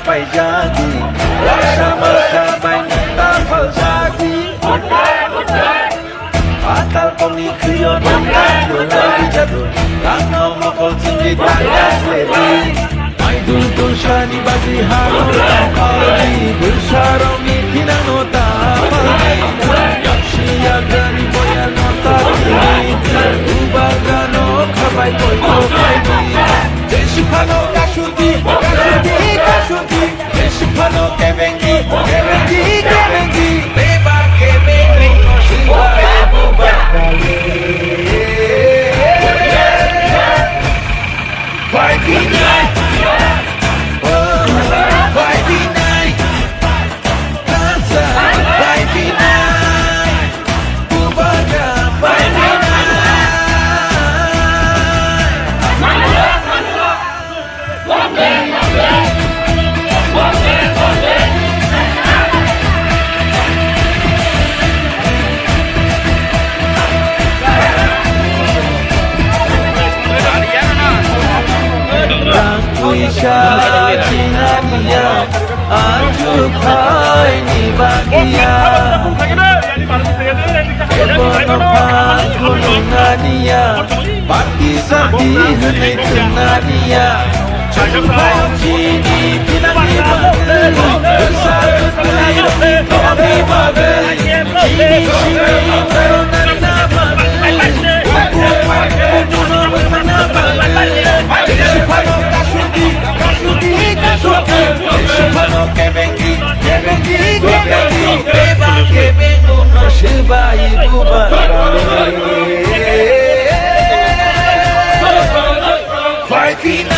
sampai jadi sama-sama tapal jadi Fatal koni kuyon Aku lagi jatuh Lama mokol tinggi tangan lady Maidul tun shani bagi haro tapali Bersarami kinang nota tapali Yakshi yagani boya nota kiriti Ubagano kabai koi kokai ni Jeshipano kashuti Kashuti Jeshipano kevengi Beba kevengi no shiba ebubakale 5v9 Cinania ajukai ni bagia Ebonopan kunungania Pati sabi henai tenania Cahau cini pinami bagel Bersatu kelirami kami bagel Cini karunana bagel Ukupan kunungan mana bagel Jeshipano kashuti Jeshipano kevengi Beba kevengu no shiba ibu bakale 5v9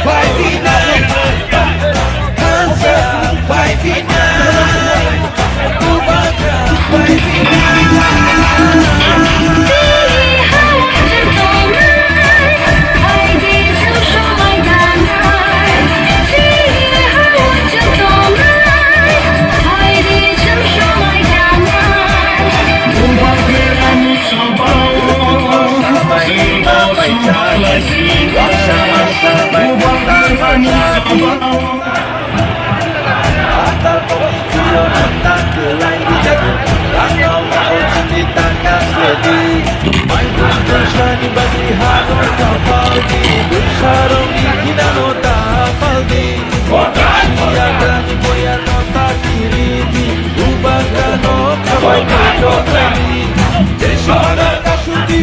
5v9 Hansa 5v9 Ubaka 5v9 Atal pemikiran tak kelai dijatuh Langau mau cerita kasih Maidul tersyani bagi hanur kapal di Bersarung di kinano tapal di Siagani boya nota kiri di Ubagano kabai kotokani Jeshipano kashuti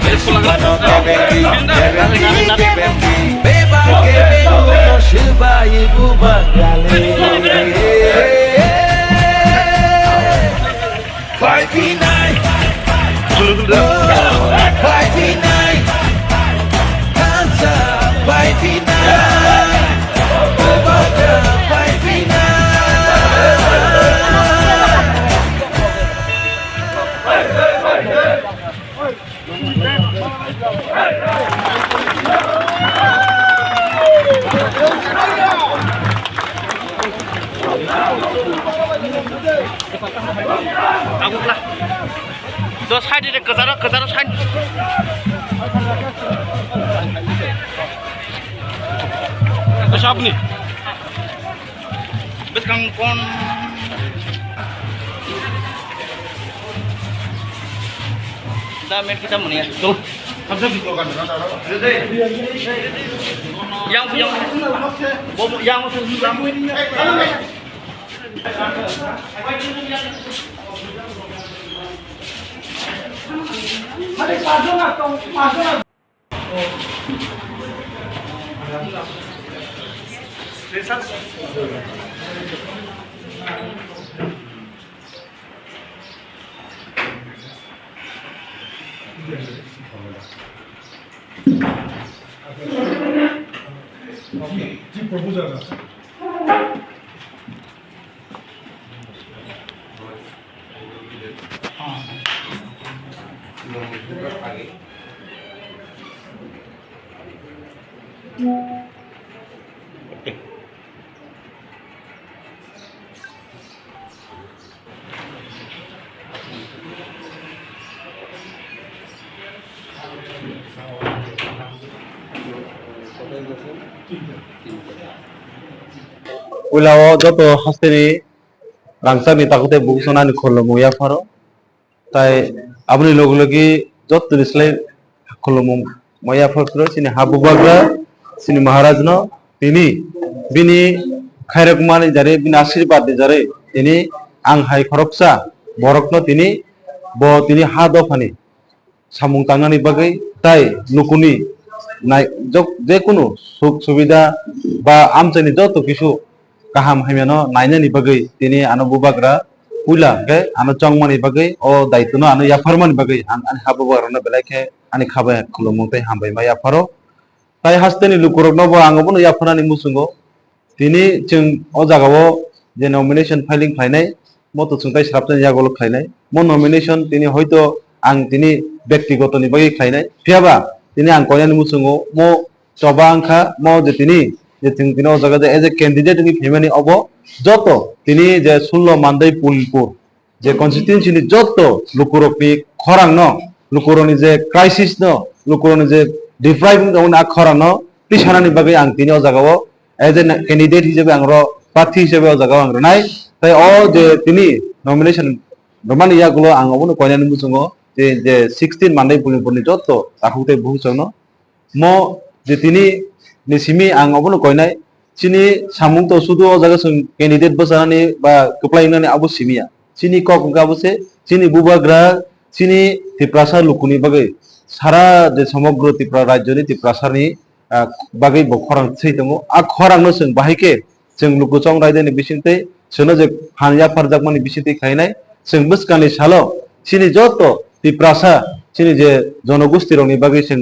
Jeshipano kevengi Beba kevengu no shiba ibu bakale 5v9 5v9 Hansa 5v9 Ubaka 5v9 Aguklah. Dos side de kezara side. Siapa nih? Bes kang kon. Damen kita mana ya? Tuh. Yang bobo yang Okay, जी proposal हाँ Ulawo joto hasteni rangsani takute buksonani kholomo ya faro tai abni logi jot rislai kholomo maya faro sini habubagra sini maharaj no tini bini khairakmani jare bini ashirwad jare tini ang hai khoroksa borok no tini tini ha dofani samung tangnani bagai tai lukuni nai jok je kuno suk subida ba amchani joto kisu kaham haimano nainani bagai tini ano bubagra pula ke ano chongmani bagai o daituno ano yafarmani bagai ani habubagra no belake ani khabai khulumungtai hambai ma yafaro tai hasteni lukurok no bo angobono yafarani musungo tini chung o jagao je nomination filing khlainai moto chungtai srapjani yagolo khlainai mo nomination tini hoito ang tini ব্যক্তিগতনি bagai khlainai phiaba tini ang koinani musungo mo choba angkha mo je tini je tini o jaga as a candidate ni phemani obo joto tini je 16 mandai pulpur je constituency ni joto lukurokni khorang no lukuroni je crisis no lukuroni je depriving on akhorang no pisanani bagai ang tini o jaga as a candidate hisabe angro প্রার্থী হিসেবে o jaga angro nai tai o je tini nomination romani yagulo ang obono koinani musungo যে 16 mandai pulpurni joto takute bungsono mo je tini ni simi ang obono koinai chini samung to sudu o jaga sung candidate basani ba keplainani abu simia chini kok gabuse chini bubagra chini tiprasa lukuni bagai sara je সমগ্র Tripura রাজ্যনি tiprasani bagai bo khorang sei tongo a khorang no sung bahike sung lukuchong raideni bisingtei sono je hanya farjakmani bisingtei khainai sung buskani salo chini joto tiprasa chini je jonogosti rongni bagai sung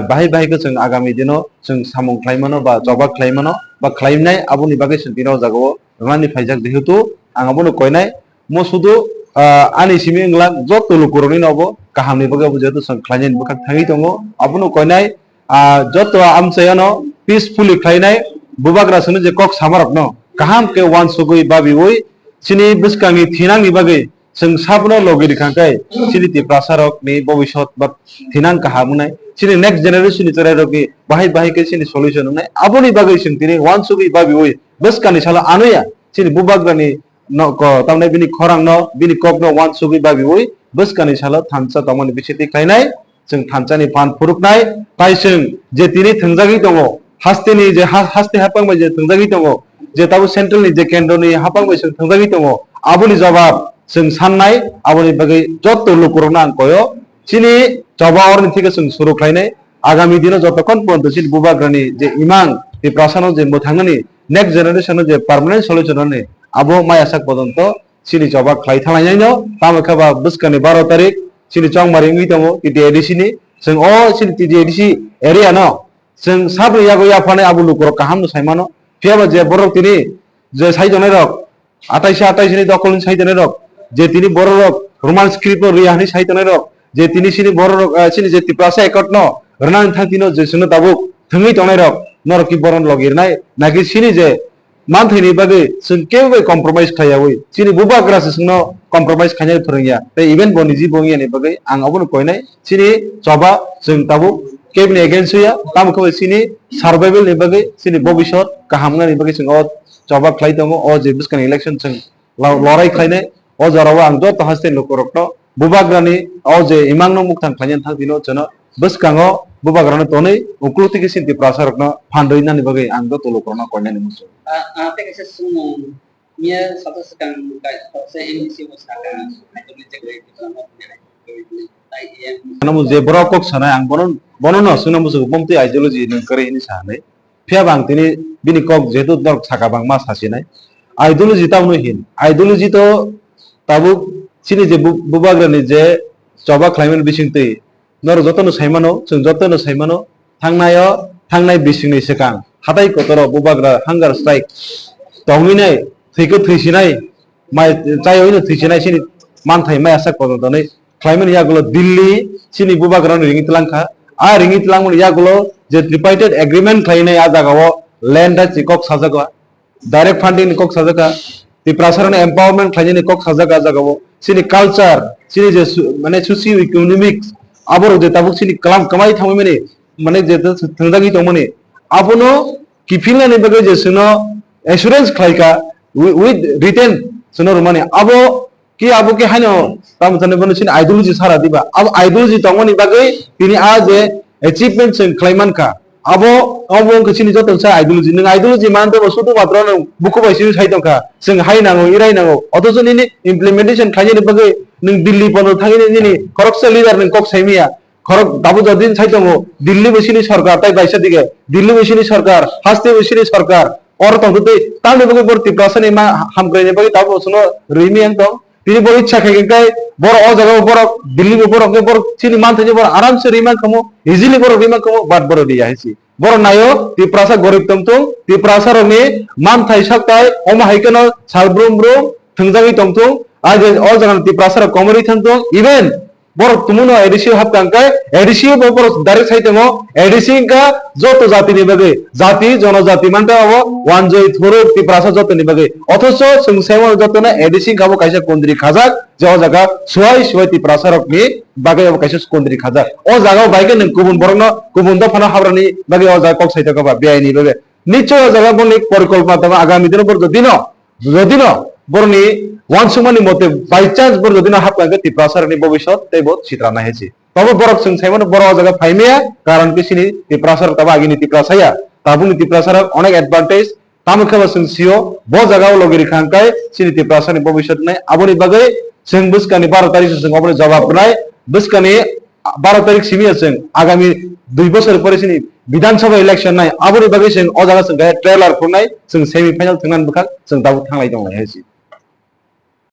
bahai bahai ke sung agami dino sung samung khlaimano ba jobak khlaimano ba khlaimnai aboni bagai sung dino jagao rani phaijak dehutu ang abono koinai mo sudu ani simi ingla joto lukuroni nobo kahamni bagai bujetu sung khlainai bukak thangi tongo abono koinai joto amchayano peacefully khlainai bubagra sunu je kok samarok no kaham ke wan sugui babi oi chini biskangi thinangni bagai जों साबनो लगिरि खांखाय सिनि तिप्रासारक नि भबिष्यत बा थिनां काहामुनाय सिनि next generation नि तरारकि बाहाय बाहाय के सिनि सल्युशन नाय आबोनि बागै सिं तिनि वान सुगि बाबि ओय बसकानि साला आनुया सिनि बुबाग्रानि न क तामनाय बिनि खरां न बिनि कक न वान सुगि बाबि ओय बसकानि साला थानसा तमनि बिसिति खायनाय जों थानसानि फान फुरुकनाय ताय जों जे तिनि थंजागि दङ हास्तेनि जे हास्ते हापांबाय जे थंजागि दङ जे ताबो सेन्ट्रेलनि जे केन्द्रनि हापांबाय जों थंजागि दङ आबोनि जवाब जों साननाय आबोनि बागै जत लुकुरना आंकयो सिनि जबावरनि थिके जों सुरु खायनाय आगामी दिनाव जतखन पन्त सिनि बुबाग्रानि जे इमां बे प्रासानाव जे मोथांगनि नेक्स्ट जेनेरेशन जे पार्मानेंट सल्युशन ने आबो मायासाक पदन्त सिनि जबा खाय थालायनायनो तामखाबा बुस्कानि 12 तारिख सिनि चंगमारि नgi दङ टिडिएडिसि नि जों अ सिनि टिडिएडिसि एरिया न जों साब्रै यागो याफानाय आबो लुकुर काहामनो सायमानो फियाबा जे बरक तिनि जे सायजनाय रक 28 नि दखलनि सायजनाय रक जे तिनि बर रक रोमान स्क्रिप्ट रियानि सायजनाय रक जे तिनि सिनि बर रक सिनि जे तिप्रासा एकट न रनान थांतिनो जे सुनो दाबो थंगै तनाय रक नरकि बरन लगिरनाय नागि सिनि जे मानथैनि बागै जों केबो कम्प्रोमाइज खायावै सिनि बुबाग्रासो जोंनो कम्प्रोमाइज खायनाय फोरोंया बे इभेन्ट बनि जि बंगियानि बागै आं आबोनो कयनाय सिनि जबा जों दाबो केबनि एगेन्स्ट होया तामखौ सिनि सार्भाइभेलनि बागै सिनि भबिष्यत काहामनानि बागै जों अ जबा खाय दङ अ जे बिस्कानि इलेक्शन जों लराय खायनाय अ जराव आं जत हास्ते लुकुरकनो बुबाग्रानि अ जे इमांनो मुक्तान खायनाय थांदिनो जनो बिस्काङो बुबाग्रानो तनै उक्लुतिकि सिन्ति प्रासारकनो फान्दैनानि बागै आं जत लुकुरना कयनानि मुसु ate kasi sumo mia satu sekang kai se NDC wasaka itu dijaga itu sama tai yang namu je borokok sanai ang bonon no suna musu pomti ideology nang kare ini sanai phia bang tini bini kok jetu dor saka bang ma sasinai ideology tawno hin ideology to tabu sini je bubagrani je coba climate bisingti nor jotono saimano जों jotono saimano थांनाय बिसिंनि सिगां हाथाय कतराव बुबाग्रा हांगार strike तंगिनाय थैखो थैसिनाय my जायनो थैसिनाय सिनि मानथाय my आसा पदनै climate यागुलो Delhi सिनि बुबाग्रानि रिंगितलांखा आ रिंगितलांमोन यागुलो जे ट्रिपाइटेड agreement खायनाय आ जागाव land चिकक साजागा direct funding कक साजागा दि प्रासारन एम्पावरमेंट खायनाय कक साजागा जागाव सिनि कल्चर सिनि जे माने सोसियो इकोनॉमिक्स आबरो जे ताबुक सिनि कलाम कमाय थामै माने माने जे थंजागि दंमोन आबोनो किफिननानै बागै जे सुनो एश्योरेंस खालायका with written सुनो रुमानी abo के हानो ताम तने बनो सिन आइडियोलॉजी सारा दिबा अब आइडियोलॉजी तंगनि बागै बिनि आ जे अचीवमेंट जों क्लाइमान का अब कसिनि जतन सा आइडियोलॉजी नों आइडियोलॉजी मान तो सुदु मात्र नों बुकु बायसि साइदं का जों हायनांगौ इरायनांगौ अथस निनि इमप्लिमेंटेशन खायनि बागै नों दिल्ली पनो थांगिनि निनि करक्स लिडार नों कक साइमिया खरक दाबो जदिन साइदंगौ दिल्ली बसिनि सरकार ताइ बायसा दिगे दिल्ली बसिनि सरकार हास्ते बसिनि सरकार और तंगते ताने बागै बरति प्रासनि मा हामग्रायनि बागै दाबो सुनो रैमि आं दं তিনি বড় ইচ্ছা খাইকাই বড় অ জায়গা বড় দিল্লি বড় কে বড় চিনি মান থেকে বড় আরাম সে রিমান কমো ইজিলি বড় রিমান কমো বাট বড় দিয়া হইছি বড় নায়ো তি প্রাসা গরিব তমতো তি প্রাসা রনি মান থাই সাকতাই অমা হাইকেন সালব্রুম ব্রুম থংজাগি তমতো আজ অ জায়গা তি প্রাসা কমরি থানতো ইভেন বড় তুমুনো এডিসি হাত কাঙ্কাই এডিসি বড় ডাইরেক্ট সাইতেমো এডিসি কা যত জাতি নিবাগে জাতি জনজাতি মানতে হবো ওয়ান জয় থরো তি প্রাসা যত নিবাগে অথচ সংসেম যত না এডিসি গাবো কাইসা কোন্দ্রি খাজাক যে ও জায়গা সুয়াই তি প্রাসা রকনি বাগে কাইসা কোন্দ্রি খাজাক ও জায়গা বাইকে নং গুবুন বরন গুবুন দফানা হাবরানি বাগে ও জায়গা কক সাইতে গাবা বেআইনি বাগে নিশ্চয় ও জায়গা বনি পরিকল্পনা আগামী দিন পর যদিন বরনি ওয়ান সুমানি মতে বাই চান্স বর যদিন হাপকাকে তি প্রাসারনি ভবিষ্যৎ তেবো চিত্রানা হেছি তবে বরক সং সাইমন বড় জায়গা ফাইমিয়া কারণ কি সিনি তি প্রাসার তবা আগিনি তি প্রাসায়া তাবুনি তি প্রাসার অনেক অ্যাডভান্টেজ তামখাবা সং সিও ব জায়গাও লগেরি খানকাই সিনি তি প্রাসারনি ভবিষ্যৎ নাই আবনি বাগে সং বুসকানি 12 তারিখ সং অবনে জবাব নাই বুসকানি 12 তারিখ সিমিয়া সং আগামী 2 বছর পরে সিনি বিধানসভা ইলেকশন নাই আবনি বাগে সং অ জায়গা সং ট্রেলার খুনাই সং সেমি ফাইনাল থাंगनान बखा सं दाबो थांलाय दं हेছি